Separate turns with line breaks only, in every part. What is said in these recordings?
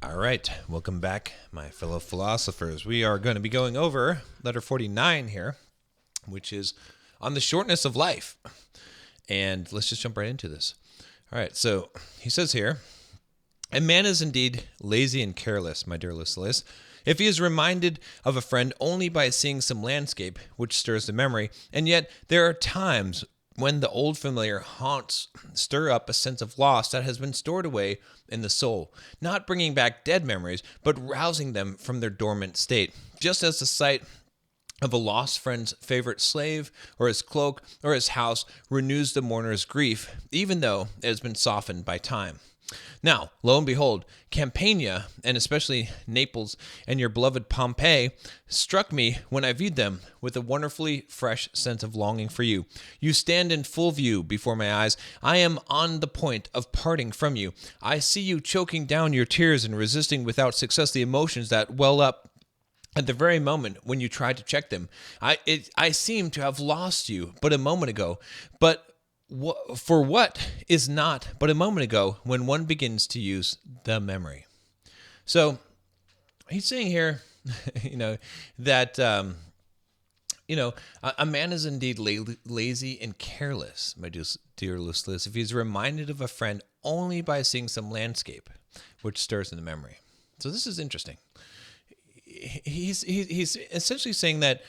All right, welcome back, my fellow philosophers. We are going to be going over letter 49 here, which is on the shortness of life. And let's just jump right into this. All right, so he says here, a man is indeed lazy and careless, my dear Lucilius, if he is reminded of a friend only by seeing some landscape which stirs the memory, and yet there are times when the old familiar haunts stir up a sense of loss that has been stored away in the soul, not bringing back dead memories, but rousing them from their dormant state, just as the sight of a lost friend's favorite slave or his cloak or his house renews the mourner's grief, even though it has been softened by time. Now, lo and behold, Campania, and especially Naples and your beloved Pompeii, struck me when I viewed them with a wonderfully fresh sense of longing for you. You stand in full view before my eyes. I am on the point of parting from you. I see you choking down your tears and resisting without success the emotions that well up at the very moment when you try to check them. I seem to have lost you but a moment ago, but for what is not but a moment ago when one begins to use the memory. So he's saying here, that, a man is indeed lazy and careless, my dear Lucilius, if he's reminded of a friend only by seeing some landscape which stirs in the memory. So this is interesting. He's essentially saying that,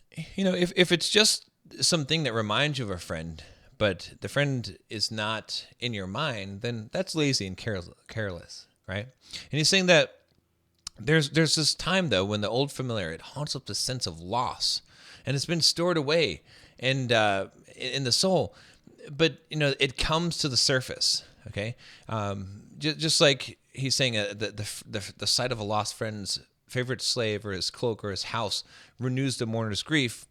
if it's just something that reminds you of a friend, but the friend is not in your mind, then that's lazy and careless, right? And he's saying that there's this time, though, when the old familiar, it haunts up the sense of loss, and it's been stored away and in the soul, but, it comes to the surface, okay? Just like he's saying the sight of a lost friend's favorite slave or his cloak or his house renews the mourner's grief,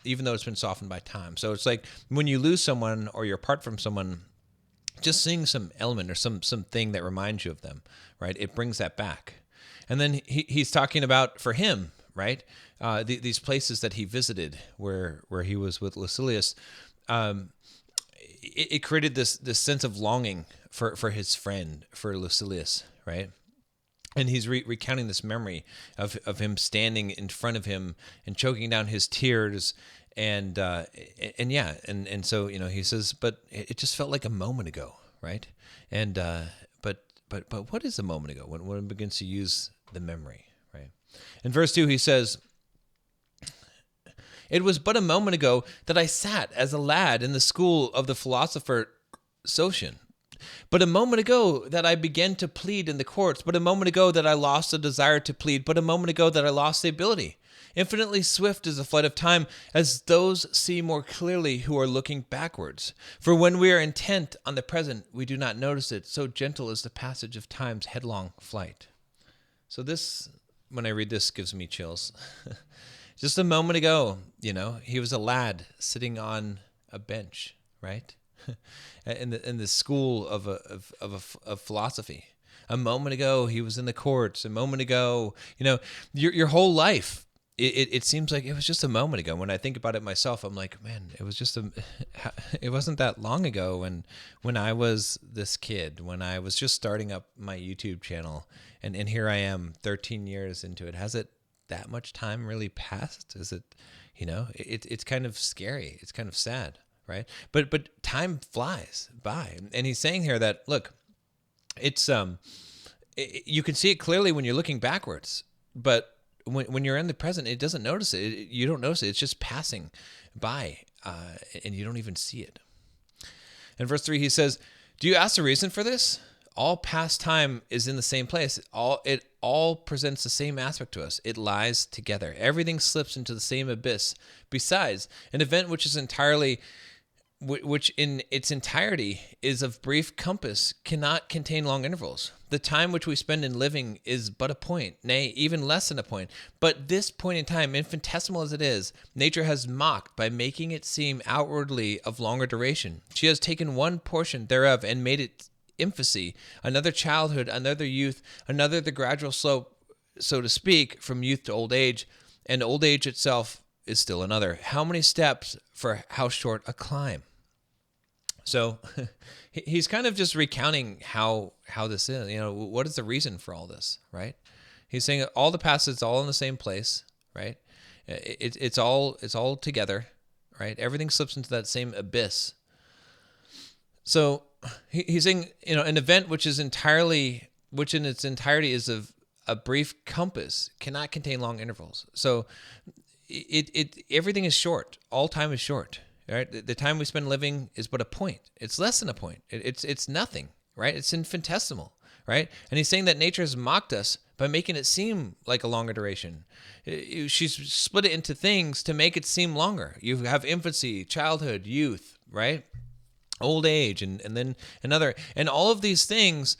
even though it's been softened by time. So it's like when you lose someone or you're apart from someone, just seeing some element or something that reminds you of them, right? It brings that back. And then he's talking about, for him, right, these places that he visited where he was with Lucilius, it created this sense of longing for his friend, for Lucilius, right? And he's recounting this memory of him standing in front of him and choking down his tears, and so he says, but it just felt like a moment ago, right? And but what is a moment ago when one begins to use the memory, right? In verse 2, he says, "It was but a moment ago that I sat as a lad in the school of the philosopher Socian. But a moment ago that I began to plead in the courts, but a moment ago that I lost the desire to plead, but a moment ago that I lost the ability. Infinitely swift is the flight of time, as those see more clearly who are looking backwards. For when we are intent on the present, we do not notice it, so gentle is the passage of time's headlong flight." So this, when I read this, gives me chills. Just a moment ago, he was a lad sitting on a bench, right? in the school of philosophy. A moment ago, he was in the courts. A moment ago, your whole life, it seems like it was just a moment ago. When I think about it myself, I'm like, man, it wasn't that long ago when I was this kid, when I was just starting up my YouTube channel, and here I am 13 years into it. Has it that much time really passed? Is it, it's kind of scary. It's kind of sad. Right, but time flies by, and he's saying here that, look, it's you can see it clearly when you're looking backwards, but when you're in the present, it doesn't notice it. You don't notice it. It's just passing by, and you don't even see it. In verse 3, he says, "Do you ask the reason for this? All past time is in the same place. It all presents the same aspect to us. It lies together. Everything slips into the same abyss. Besides, an event which in its entirety is of brief compass cannot contain long intervals. The time which we spend in living is but a point, nay, even less than a point. But this point in time, infinitesimal as it is, nature has mocked by making it seem outwardly of longer duration. She has taken one portion thereof and made it infancy, another childhood, another youth, another the gradual slope, so to speak, from youth to old age, and old age itself is still another. How many steps for how short a climb?" So he's kind of just recounting how this is. What is the reason for all this, right? He's saying all the past is all in the same place, right? It's all together, right? Everything slips into that same abyss. So he's saying, an event which in its entirety is of a brief compass cannot contain long intervals. So everything is short. All time is short. Right? The time we spend living is but a point. It's less than a point. It's nothing, right? It's infinitesimal, right? And he's saying that nature has mocked us by making it seem like a longer duration. She's split it into things to make it seem longer. You have infancy, childhood, youth, right? Old age, and then another. And all of these things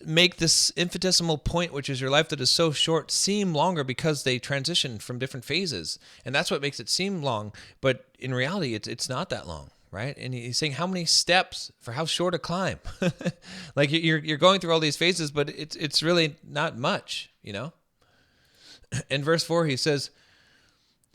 make this infinitesimal point, which is your life that is so short, seem longer because they transition from different phases. And that's what makes it seem long. But in reality, it's not that long, right? And he's saying how many steps for how short a climb. Like you're going through all these phases, but it's really not much, In verse 4, he says,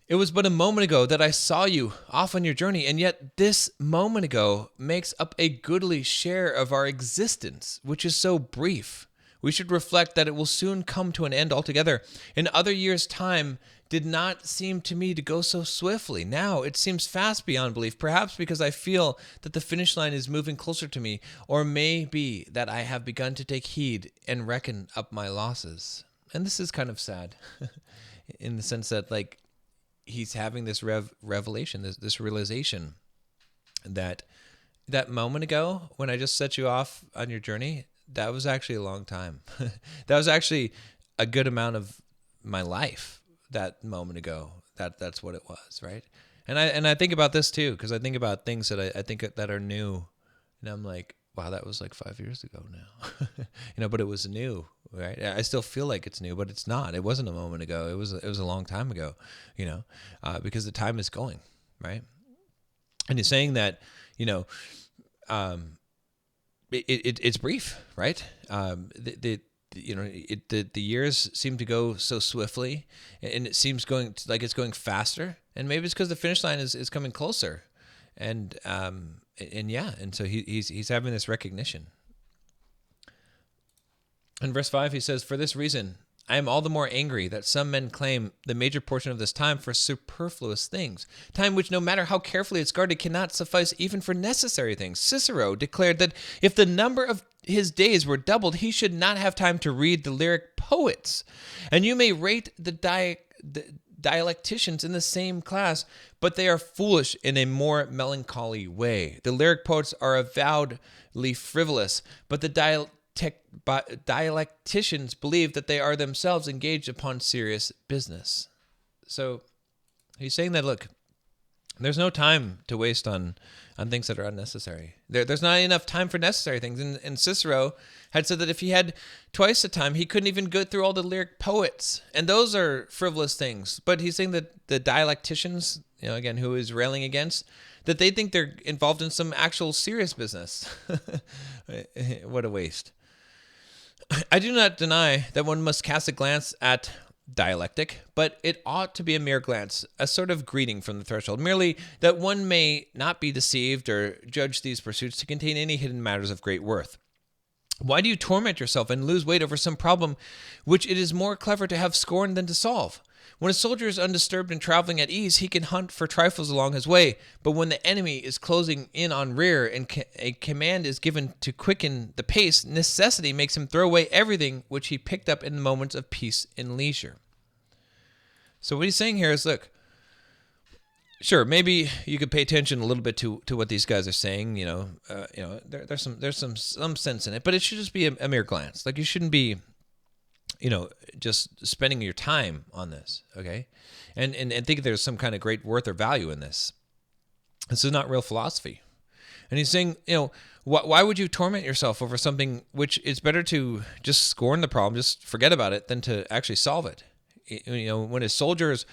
"It was but a moment ago that I saw you off on your journey, and yet this moment ago makes up a goodly share of our existence, which is so brief. We should reflect that it will soon come to an end altogether. In other years' time did not seem to me to go so swiftly. Now it seems fast beyond belief, perhaps because I feel that the finish line is moving closer to me, or may be that I have begun to take heed and reckon up my losses." And this is kind of sad in the sense that, like, he's having this revelation, this realization that moment ago when I just set you off on your journey, that was actually a long time. That was actually a good amount of my life. That moment ago, that's what it was, right? And I think about this too, because I think about things that I think that are new, and I'm like, wow, that was like 5 years ago now, but it was new, right? I still feel like it's new, but it's not. It wasn't a moment ago. It was a long time ago, because the time is going, right? And he's saying that, it's brief, right? The years seem to go so swiftly, and it seems it's going faster, and maybe it's because the finish line is coming closer, and so he's having this recognition. In verse 5, he says, "For this reason, I am all the more angry that some men claim the major portion of this time for superfluous things, time which, no matter how carefully it's guarded, cannot suffice even for necessary things. Cicero declared that if the number of his days were doubled, he should not have time to read the lyric poets. And you may rate the dialecticians in the same class, but they are foolish in a more melancholy way. The lyric poets are avowedly frivolous, but the dialecticians believe that they are themselves engaged upon serious business." So he's saying that, look, there's no time to waste on things that are unnecessary. There's not enough time for necessary things. And Cicero had said that if he had twice the time, he couldn't even go through all the lyric poets. And those are frivolous things. But he's saying that the dialecticians, again, who is railing against, that they think they're involved in some actual serious business. What a waste. "I do not deny that one must cast a glance at dialectic, but it ought to be a mere glance, a sort of greeting from the threshold, merely that one may not be deceived or judge these pursuits to contain any hidden matters of great worth. Why do you torment yourself and lose weight over some problem which it is more clever to have scorned than to solve? When a soldier is undisturbed and traveling at ease, he can hunt for trifles along his way. But when the enemy is closing in on rear and a command is given to quicken the pace, necessity makes him throw away everything which he picked up in moments of peace and leisure." So what he's saying here is, look, sure, maybe you could pay attention a little bit to what these guys are saying. There's some sense in it, but it should just be a mere glance. Like, you shouldn't be just spending your time on this, okay? And think there's some kind of great worth or value in this. This is not real philosophy. And he's saying, why would you torment yourself over something which it's better to just scorn the problem, just forget about it, than to actually solve it? When a soldier is,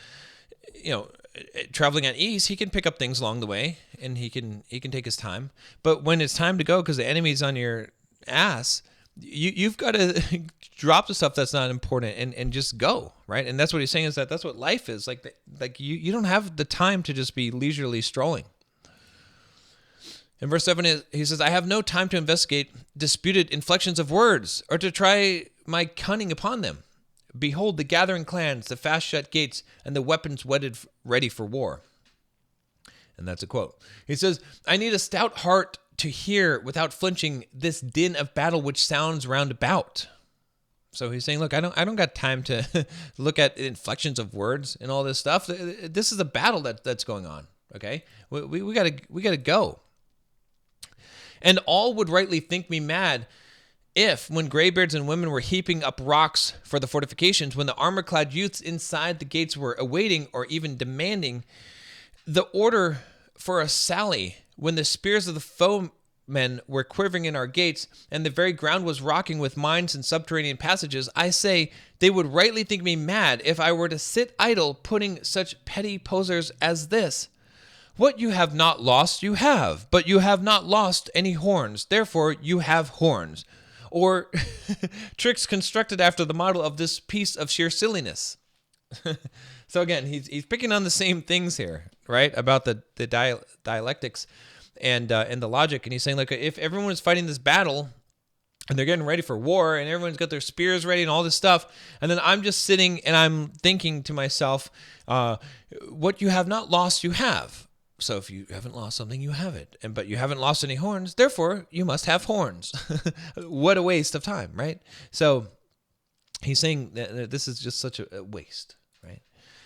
traveling at ease, he can pick up things along the way, and he can take his time. But when it's time to go because the enemy's on your ass, you've got to drop the stuff that's not important and just go, right? And that's what he's saying, is that's what life is. Like you don't have the time to just be leisurely strolling. In verse 7, he says, I have no time to investigate disputed inflections of words or to try my cunning upon them. Behold the gathering clans, the fast shut gates, and the weapons whetted ready for war. And that's a quote. He says, I need a stout heart to hear without flinching this din of battle which sounds round about. So he's saying, look, I don't got time to look at inflections of words and all this stuff. This is a battle that's going on. Okay, we gotta go. And all would rightly think me mad if, when graybeards and women were heaping up rocks for the fortifications, when the armor-clad youths inside the gates were awaiting or even demanding the order for a sally, when the spears of the foemen were quivering in our gates, and the very ground was rocking with mines and subterranean passages, I say they would rightly think me mad if I were to sit idle putting such petty posers as this. What you have not lost, you have, but you have not lost any horns. Therefore, you have horns. Or tricks constructed after the model of this piece of sheer silliness. So again, he's picking on the same things here, right? About the dialectics and the logic. And he's saying, like, if everyone is fighting this battle and they're getting ready for war and everyone's got their spears ready and all this stuff, and then I'm just sitting and I'm thinking to myself, what you have not lost, you have. So if you haven't lost something, you have it. But you haven't lost any horns, therefore you must have horns. What a waste of time, right? So he's saying that this is just such a waste, right?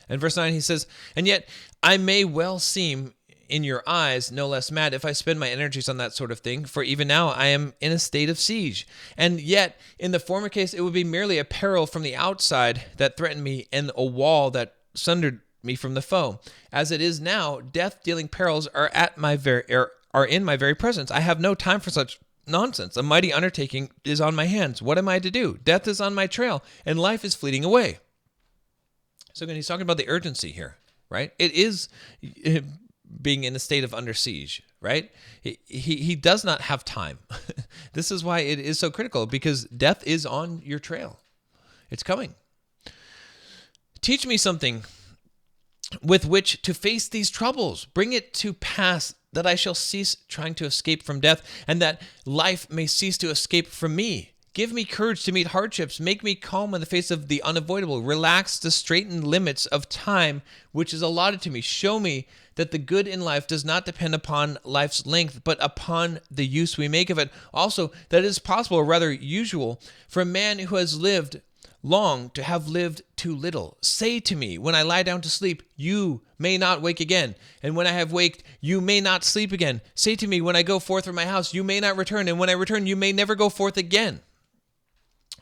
And verse 9, he says, and yet I may well seem in your eyes no less mad if I spend my energies on that sort of thing, for even now I am in a state of siege. And yet, in the former case, it would be merely a peril from the outside that threatened me and a wall that sundered me from the foe. As it is now, death-dealing perils are in my very presence. I have no time for such nonsense. A mighty undertaking is on my hands. What am I to do? Death is on my trail, and life is fleeting away. So again, he's talking about the urgency here, right? It is being in a state of under siege, right? He does not have time. This is why it is so critical, because death is on your trail. It's coming. Teach me something with which to face these troubles. Bring it to pass that I shall cease trying to escape from death, and that life may cease to escape from me. Give me courage to meet hardships. Make me calm in the face of the unavoidable. Relax the straitened limits of time which is allotted to me. Show me that the good in life does not depend upon life's length, but upon the use we make of it. Also, that it is possible, or rather usual, for a man who has lived long to have lived too little. Say to me, when I lie down to sleep, you may not wake again. And when I have waked, you may not sleep again. Say to me, when I go forth from my house, you may not return. And when I return, you may never go forth again.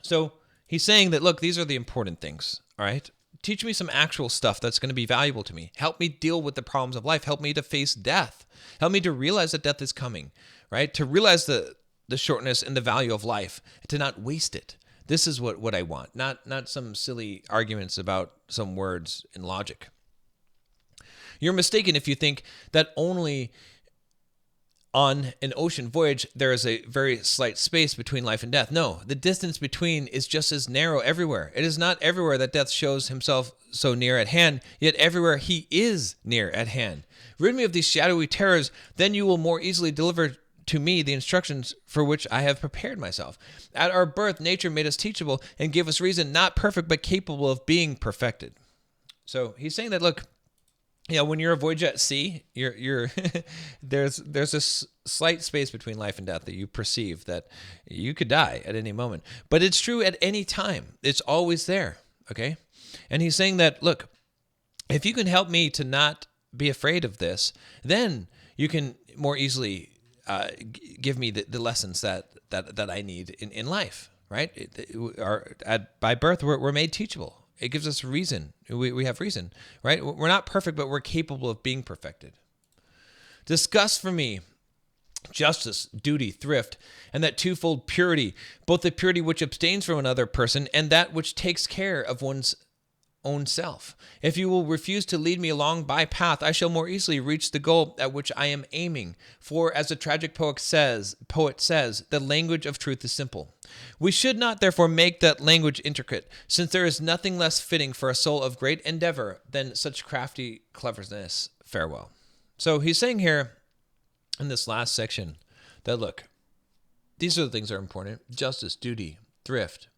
So he's saying that, look, these are the important things, all right? Teach me some actual stuff that's going to be valuable to me. Help me deal with the problems of life. Help me to face death. Help me to realize that death is coming, right? To realize the shortness and the value of life, to not waste it. This is what I want, not some silly arguments about some words in logic. You're mistaken if you think that only on an ocean voyage there is a very slight space between life and death. No, the distance between is just as narrow everywhere. It is not everywhere that death shows himself so near at hand, yet everywhere he is near at hand. Rid me of these shadowy terrors, then you will more easily deliver to me the instructions for which I have prepared myself. At our birth, nature made us teachable and gave us reason, not perfect, but capable of being perfected. So he's saying that, look, when you're a voyage at sea, you're there's this slight space between life and death that you perceive that you could die at any moment. But it's true at any time. It's always there, okay? And he's saying that, look, if you can help me to not be afraid of this, then you can more easily give me the lessons that I need in life, right? By birth, we're made teachable. It gives us reason. We have reason, right? We're not perfect, but we're capable of being perfected. Discuss for me justice, duty, thrift, and that twofold purity, both the purity which abstains from another person and that which takes care of one's own self. If you will refuse to lead me along by path, I shall more easily reach the goal at which I am aiming. For as the tragic poet says, the language of truth is simple. We should not therefore make that language intricate, since there is nothing less fitting for a soul of great endeavor than such crafty cleverness. Farewell. So he's saying here in this last section that, look, these are the things that are important: justice, duty, thrift,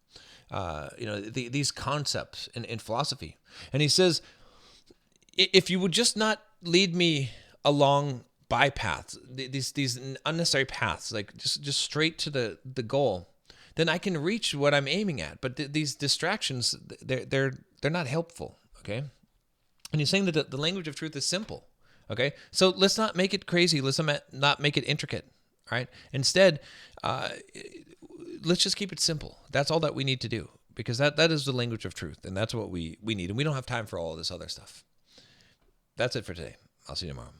these concepts in philosophy. And he says, if you would just not lead me along bypaths, these unnecessary paths, like just straight to the goal, then I can reach what I'm aiming at. But these distractions, they're not helpful. Okay, and he's saying that the language of truth is simple. Okay, so let's not make it crazy. Let's not make it intricate. All right. Instead, let's just keep it simple. That's all that we need to do, because that is the language of truth, and that's what we need. And we don't have time for all of this other stuff. That's it for today. I'll see you tomorrow.